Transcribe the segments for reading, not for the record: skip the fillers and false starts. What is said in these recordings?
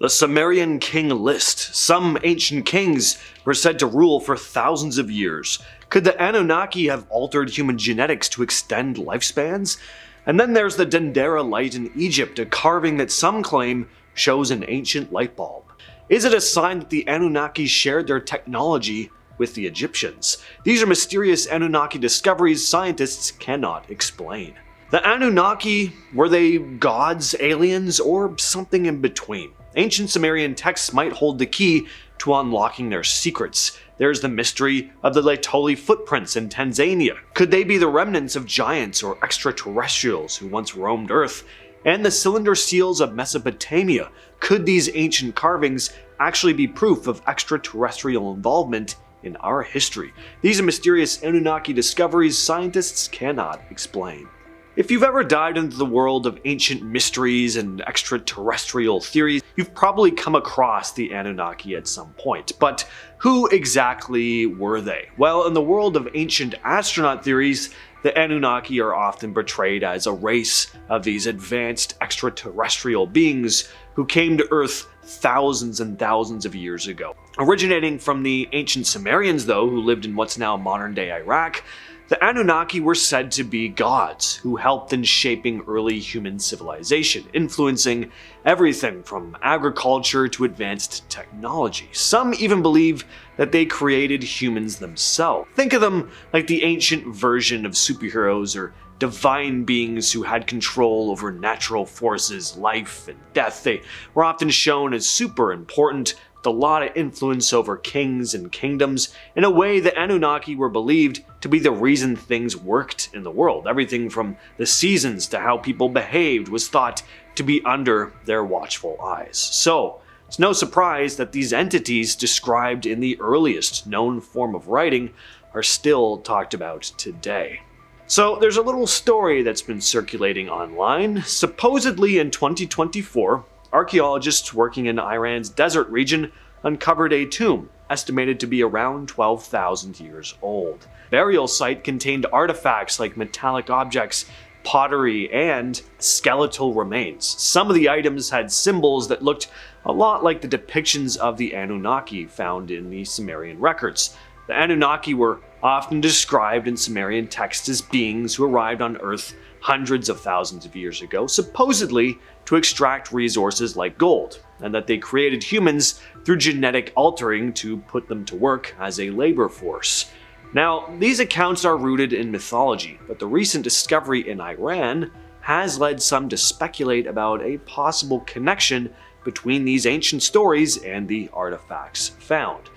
The Sumerian King List. Some ancient kings were said to rule for thousands of years. Could the Anunnaki have altered human genetics to extend lifespans? And then there's the Dendera light in Egypt, a carving that some claim shows an ancient light bulb. Is it a sign that the Anunnaki shared their technology with the Egyptians? These are mysterious Anunnaki discoveries scientists cannot explain. The Anunnaki, were they gods, aliens, or something in between? Ancient Sumerian texts might hold the key to unlocking their secrets. There's the mystery of the Laetoli footprints in Tanzania. Could they be the remnants of giants or extraterrestrials who once roamed Earth? And the cylinder seals of Mesopotamia. Could these ancient carvings actually be proof of extraterrestrial involvement in our history? These are mysterious Anunnaki discoveries scientists cannot explain. If you've ever dived into the world of ancient mysteries and extraterrestrial theories, you've probably come across the Anunnaki at some point. But who exactly were they? Well, in the world of ancient astronaut theories, the Anunnaki are often portrayed as a race of these advanced extraterrestrial beings who came to Earth thousands and thousands of years ago. Originating from the ancient Sumerians, though, who lived in what's now modern-day Iraq, the Anunnaki were said to be gods who helped in shaping early human civilization, influencing everything from agriculture to advanced technology. Some even believe that they created humans themselves. Think of them like the ancient version of superheroes or divine beings who had control over natural forces, life, and death. They were often shown as super important, with a lot of influence over kings and kingdoms. In a way, the Anunnaki were believed to be the reason things worked in the world. Everything from the seasons to how people behaved was thought to be under their watchful eyes. So, it's no surprise that these entities described in the earliest known form of writing are still talked about today. So there's a little story that's been circulating online. Supposedly in 2024, archaeologists working in Iran's desert region uncovered a tomb, estimated to be around 12,000 years old. The burial site contained artifacts like metallic objects, pottery, and skeletal remains. Some of the items had symbols that looked a lot like the depictions of the Anunnaki found in the Sumerian records. The Anunnaki were often described in Sumerian texts as beings who arrived on Earth hundreds of thousands of years ago, supposedly to extract resources like gold, and that they created humans through genetic altering to put them to work as a labor force. Now, these accounts are rooted in mythology, but the recent discovery in Iran has led some to speculate about a possible connection between these ancient stories and the artifacts found.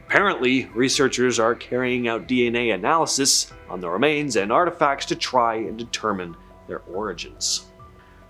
Apparently, researchers are carrying out DNA analysis on the remains and artifacts to try and determine their origins.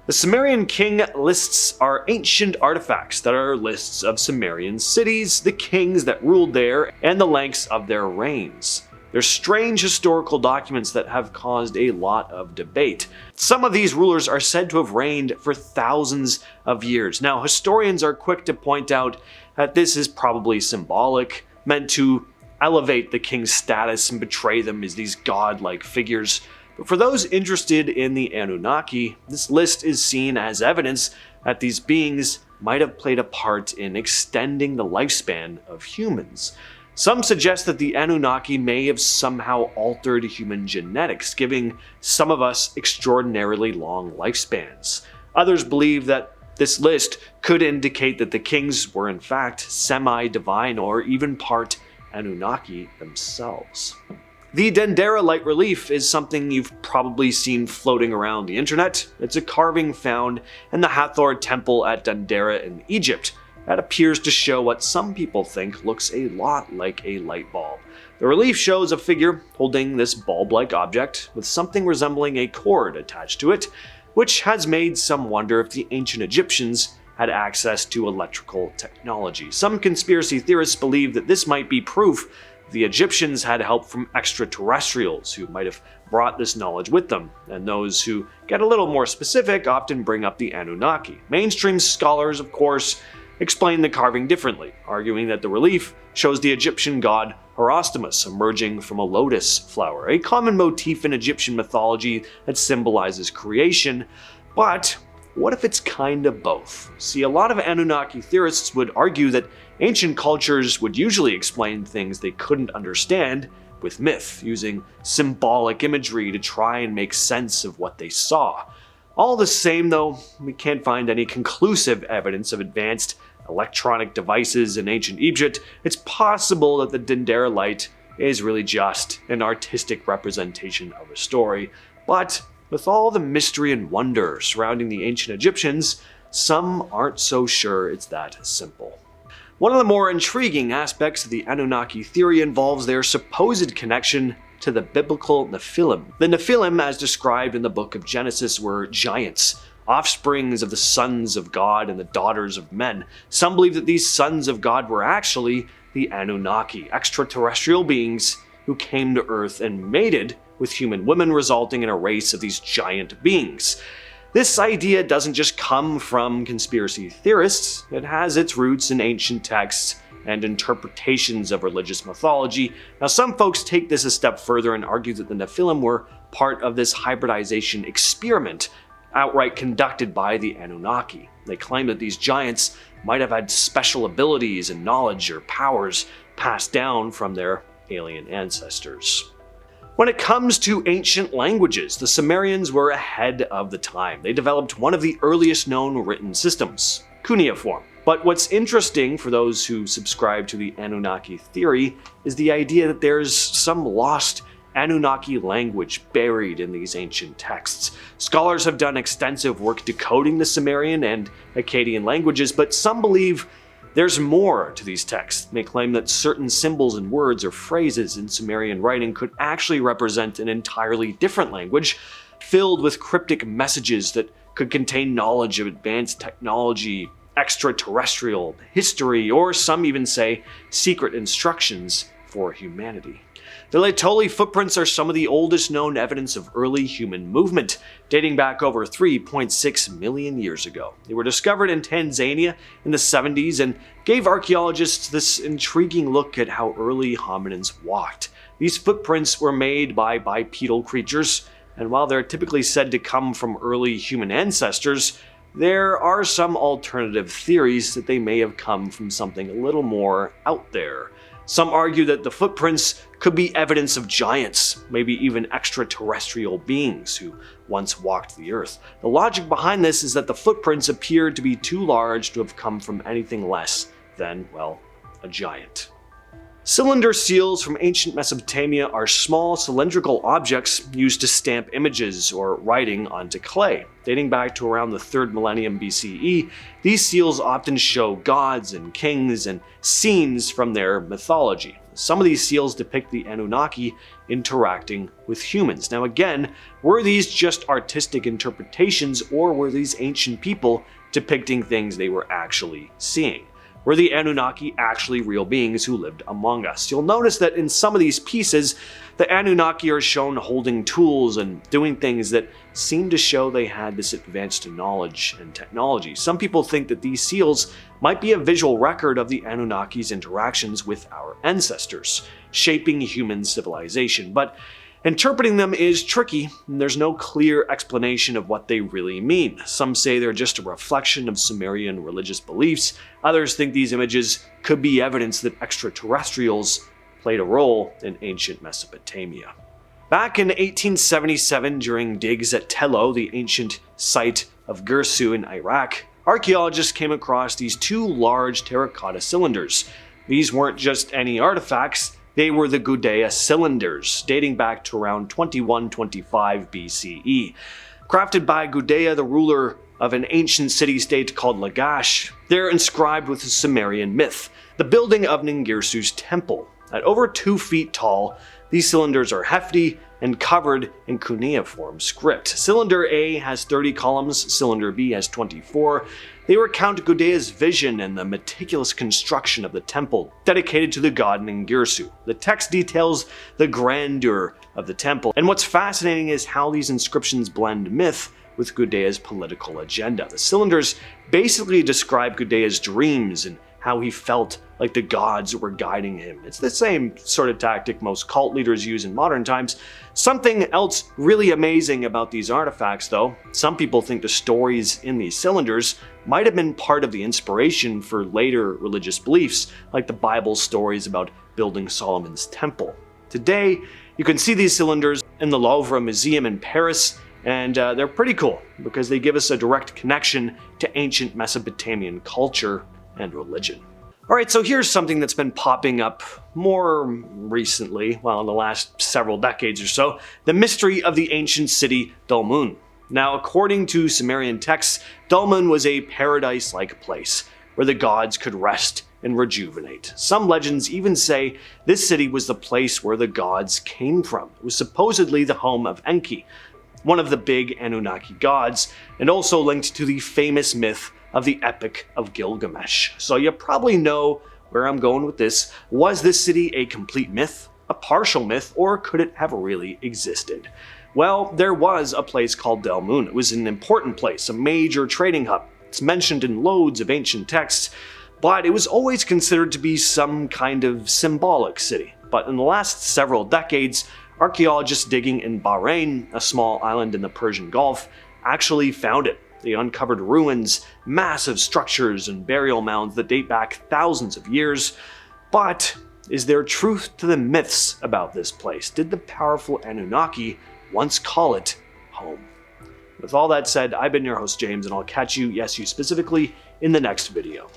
The Sumerian King Lists are ancient artifacts that are lists of Sumerian cities, the kings that ruled there, and the lengths of their reigns. They're strange historical documents that have caused a lot of debate. Some of these rulers are said to have reigned for thousands of years. Now, historians are quick to point out that this is probably symbolic, meant to elevate the king's status and portray them as these godlike figures. But for those interested in the Anunnaki, this list is seen as evidence that these beings might have played a part in extending the lifespan of humans. Some suggest that the Anunnaki may have somehow altered human genetics, giving some of us extraordinarily long lifespans. Others believe that this list could indicate that the kings were in fact semi-divine or even part Anunnaki themselves. The Dendera light relief is something you've probably seen floating around the internet. It's a carving found in the Hathor temple at Dendera in Egypt that appears to show what some people think looks a lot like a light bulb. The relief shows a figure holding this bulb-like object with something resembling a cord attached to it, which has made some wonder if the ancient Egyptians had access to electrical technology. Some conspiracy theorists believe that this might be proof the Egyptians had help from extraterrestrials who might have brought this knowledge with them, and those who get a little more specific often bring up the Anunnaki. Mainstream scholars, of course, explain the carving differently, arguing that the relief shows the Egyptian god Horostamus emerging from a lotus flower, a common motif in Egyptian mythology that symbolizes creation. But what if it's kinda both? See, a lot of Anunnaki theorists would argue that ancient cultures would usually explain things they couldn't understand with myth, using symbolic imagery to try and make sense of what they saw. All the same though, we can't find any conclusive evidence of advanced electronic devices in ancient Egypt. It's possible that the Dendera light is really just an artistic representation of a story, but with all the mystery and wonder surrounding the ancient Egyptians, some aren't so sure it's that simple. One of the more intriguing aspects of the Anunnaki theory involves their supposed connection to the biblical Nephilim. The Nephilim, as described in the book of Genesis, were giants, offsprings of the sons of God and the daughters of men. Some believe that these sons of God were actually the Anunnaki, extraterrestrial beings who came to Earth and mated with human women, resulting in a race of these giant beings. This idea doesn't just come from conspiracy theorists, it has its roots in ancient texts and interpretations of religious mythology. Now, some folks take this a step further and argue that the Nephilim were part of this hybridization experiment outright conducted by the Anunnaki. They claim that these giants might have had special abilities and knowledge or powers passed down from their alien ancestors. When it comes to ancient languages, the Sumerians were ahead of the time. They developed one of the earliest known written systems, cuneiform. But what's interesting for those who subscribe to the Anunnaki theory is the idea that there's some lost Anunnaki language buried in these ancient texts. Scholars have done extensive work decoding the Sumerian and Akkadian languages, but some believe there's more to these texts. They claim that certain symbols and words or phrases in Sumerian writing could actually represent an entirely different language, filled with cryptic messages that could contain knowledge of advanced technology, extraterrestrial history, or some even say secret instructions for humanity. The Laetoli footprints are some of the oldest known evidence of early human movement, dating back over 3.6 million years ago. They were discovered in Tanzania in the 70s and gave archaeologists this intriguing look at how early hominins walked. These footprints were made by bipedal creatures, and while they're typically said to come from early human ancestors, there are some alternative theories that they may have come from something a little more out there. Some argue that the footprints could be evidence of giants, maybe even extraterrestrial beings who once walked the earth. The logic behind this is that the footprints appeared to be too large to have come from anything less than, well, a giant. Cylinder seals from ancient Mesopotamia are small cylindrical objects used to stamp images or writing onto clay. Dating back to around the 3rd millennium BCE, these seals often show gods and kings and scenes from their mythology. Some of these seals depict the Anunnaki interacting with humans. Now again, were these just artistic interpretations, or were these ancient people depicting things they were actually seeing? Were the Anunnaki actually real beings who lived among us? You'll notice that in some of these pieces, the Anunnaki are shown holding tools and doing things that seem to show they had this advanced knowledge and technology. Some people think that these seals might be a visual record of the Anunnaki's interactions with our ancestors, shaping human civilization. But interpreting them is tricky, and there's no clear explanation of what they really mean. Some say they're just a reflection of Sumerian religious beliefs. Others think these images could be evidence that extraterrestrials played a role in ancient Mesopotamia. Back in 1877, during digs at Tello, the ancient site of Girsu in Iraq, archaeologists came across these two large terracotta cylinders. These weren't just any artifacts, they were the Gudea cylinders, dating back to around 2125 BCE. Crafted by Gudea, the ruler of an ancient city-state called Lagash, they're inscribed with the Sumerian myth, the building of Ningirsu's temple. At over 2 feet tall, these cylinders are hefty and covered in cuneiform script. Cylinder A has 30 columns, cylinder B has 24. They recount Gudea's vision and the meticulous construction of the temple dedicated to the god Ningirsu. The text details the grandeur of the temple, and what's fascinating is how these inscriptions blend myth with Gudea's political agenda. The cylinders basically describe Gudea's dreams and how he felt like the gods were guiding him. It's the same sort of tactic most cult leaders use in modern times. Something else really amazing about these artifacts, though, some people think the stories in these cylinders might have been part of the inspiration for later religious beliefs, like the Bible's stories about building Solomon's temple. Today, you can see these cylinders in the Louvre Museum in Paris, and they're pretty cool because they give us a direct connection to ancient Mesopotamian culture and religion. Alright, so here's something that's been popping up more recently, well, in the last several decades or so, the mystery of the ancient city Dilmun. Now, according to Sumerian texts, Dilmun was a paradise-like place where the gods could rest and rejuvenate. Some legends even say this city was the place where the gods came from. It was supposedly the home of Enki, one of the big Anunnaki gods, and also linked to the famous myth of the Epic of Gilgamesh. So you probably know where I'm going with this. Was this city a complete myth, a partial myth, or could it have really existed? Well, there was a place called Dilmun. It was an important place, a major trading hub. It's mentioned in loads of ancient texts, but it was always considered to be some kind of symbolic city. But in the last several decades, archaeologists digging in Bahrain, a small island in the Persian Gulf, actually found it. They uncovered ruins, massive structures, and burial mounds that date back thousands of years. But is there truth to the myths about this place? Did the powerful Anunnaki once call it home? With all that said, I've been your host James, and I'll catch you, yes you specifically, in the next video.